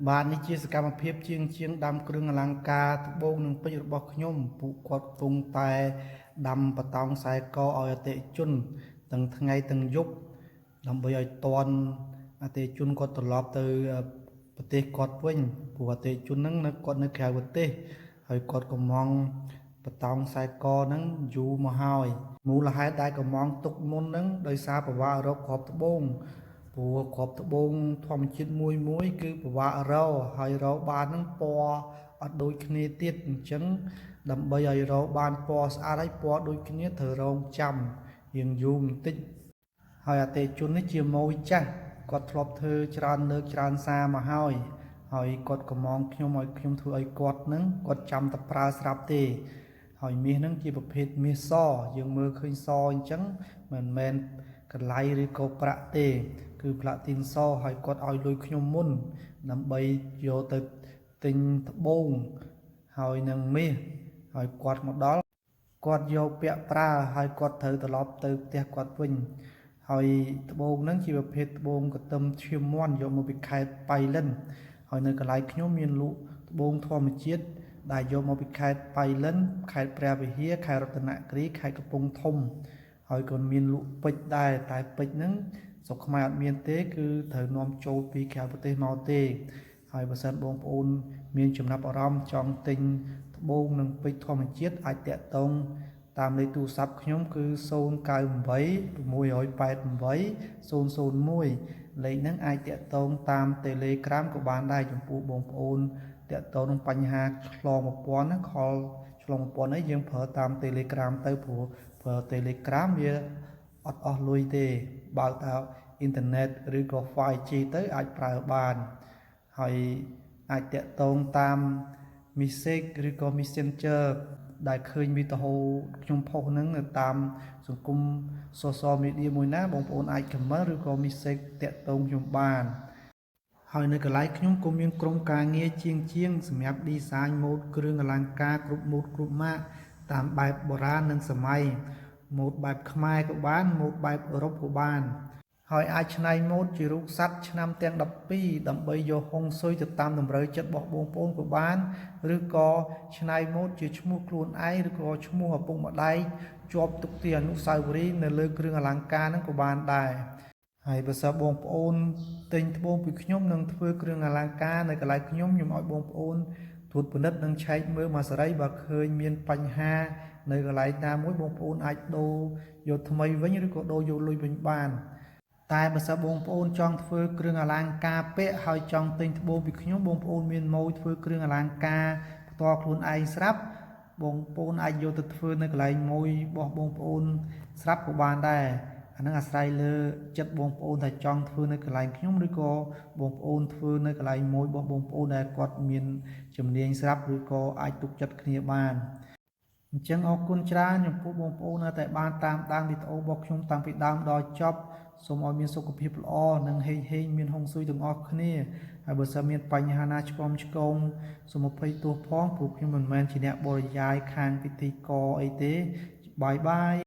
บ้านนี้ជាសកម្មភាពជាងដាំគ្រឿងអលង្ការត្បូងនិងពេជ្ររបស់ខ្ញុំពួកគាត់កំពុងតែដាំបតោងខ្សែកឲ្យអតិជនទាំងថ្ងៃទាំងយប់ដើម្បីឲ្យតន់អតិជនគាត់ត្រឡប់ទៅប្រទេសគាត់វិញព្រោះអតិជនហ្នឹងគាត់នៅក្រៅប្រទេសហើយគាត់កំងបតោងខ្សែកហ្នឹងយូរមកហើយមូលហេតុដែលកំងទុកមុនហ្នឹងដោយសារប្រវត្តិរកគ្រាប់ត្បូងព្រោះគ្រាប់ត្បូងធម្មជាតិមួយគឺពិបាករកហើយរកបាននឹងពណ៌អត់ដូចគ្នាទៀតអញ្ចឹងដើម្បីឲ្យរកបានពណ៌ស្អាតហើយពណ៌ដូចគ្នាត្រូវរងចាំរៀងយូរបន្តិចហើយអតិជននេះជាម៉ួយចាស់គាត់ធ្លាប់ធ្វើច្រើនលើកច្រើនសារមកហើយគាត់កំងខ្ញុំឲ្យខ្ញុំធ្វើឲ្យគាត់នឹងគាត់ចាំតែប្រើស្រាប់ទេហើយមាសនឹងជាប្រភេទមាសសយើងមើលឃើញសអញ្ចឹងមិនមែនកន្លៃឬក៏ប្រាក់ទេគឺផ្លាទីនសហើយគាត់ឲ្យលុយខ្ញុំមុនដើម្បីយកទៅទិញត្បូងហើយនឹងមាសហើយគាត់មកដល់គាត់យកពាក់ប្រើហើយគាត់ត្រូវត្រឡប់ទៅផ្ទះគាត់វិញហើយត្បូងហ្នឹងជាប្រភេទត្បូងកទឹមឈាមមាន់យកមកពីខេត្តបៃលិនហើយនៅកន្លែងខ្ញុំមានលក់ត្បូងធម្មជាតិដែលយកមកពីខេត្តបៃលិនខេត្តព្រះវិហារខេត្តរតនគិរីខេត្តកំពង់ធំហើយក៏មានលក់ពេជ្រដែរតែពេជ្រហ្នឹងស្រុកខ្មែរអត់មានទេគឺត្រូវនាំចូលពីក្រៅប្រទេសមកទេហើយបើសិនបងប្អូនមានចំណាប់អារម្មណ៍ចង់ទិញត្បូងនិងពេជ្រធម្មជាតិអាចតាក់ទងតាមលេខទូរស័ព្ទខ្ញុំគឺ098 688 001លេខហ្នឹងអាចតាក់ទងតាម Telegram ក៏បានដែរចំពោះបងប្អូនតាក់ទងនឹងបញ្ហាឆ្លងប្រព័ន្ធណាខលឆ្លងប្រព័ន្ធអីយើងប្រើតាម Telegram ទៅព្រោះប្រើ Telegram វាអត់អស់លុយទេបើកទៅអ៊ីនធឺណិតឬក៏ 5G ទៅអាចប្រើបានហើយអាចតាក់ទងតាម Message ឬក៏ Messenger ដែលឃើញវីដេអូខ្ញុំផុសហ្នឹងនៅតាមសង្គម social media មួយណាបងប្អូនអាច comment ឬក៏ message តាក់ទងខ្ញុំបានហើយនៅកន្លែងខ្ញុំក៏មានក្រុមការងារជាងសម្រាប់ design ម៉ូដគ្រឿងអលង្ការគ្រប់ម៉ូដគ្រប់ម៉ាកតាមបែបបុរាណនិងសម័យម៉ូដបែបខ្មែរក៏បានម៉ូដបែបអឺរ៉ុបក៏បានហើយអាចច្នៃម៉ូដជារូបសត្វឆ្នាំទាំង12ដើម្បីយកហុងស៊ុយទៅតាមតម្រូវចិត្តរបស់បងប្អូនក៏បានឬក៏ច្នៃម៉ូដជាឈ្មោះខ្លួនឯងឬក៏ឈ្មោះឪពុកម្ដាយជាប់ទុកជាអនុស្សាវរីយ៍នៅលើគ្រឿងអលង្ការហ្នឹងក៏បានដែរហើយបើសិនបងប្អូនទិញត្បូងពីខ្ញុំនឹងធ្វើគ្រឿងអលង្ការនៅកន្លែងខ្ញុំឲ្យបងប្អូនត្រួតពិនិត្យនិងឆែកមើលមួយសេរីបើឃើញមានបញ្ហានៅកន្លែងណាមួយបងប្អូនអាចដូរយកថ្មីវិញឬក៏ដូរយកលុយវិញបានតែបើសិនបងប្អូនចង់ធ្វើគ្រឿងអលង្ការពាក់ហើយចង់ទិញត្បូងពីខ្ញុំបងប្អូនមានម៉ូយធ្វើគ្រឿងអលង្ការផ្ទាល់ខ្លួនឯងស្រាប់បងប្អូនអាចយកទៅធ្វើនៅកន្លែងម៉ូយរបស់បងប្អូនស្រាប់ក៏បានដែរអានឹងអាស្រ័យលើចិត្តបងប្អូនថាចង់ធ្វើនៅកន្លែងខ្ញុំឬក៏បងប្អូនធ្វើនៅកន្លែងម៉ូយរបស់បងប្អូនដែលគាត់មានជំនាញស្រាប់ឬក៏អាចទុកចិត្តគ្នាបានអញ្ចឹងអរគុណច្រើនចំពោះបងប្អូនដែលបានតាមដានវីដេអូរបស់ខ្ញុំតាំងពីដើមដល់ចប់សូមឲ្យមានសុខភាពល្អនិងហេងមានហុងស៊ុយទាំងអស់គ្នាហើយបើសិនមានបញ្ហាណាឆ្គងសូមអភ័យទោសផងព្រោះខ្ញុំមិនមែនជាអ្នកបរិយាយខាងពិធីករអីទេបាយ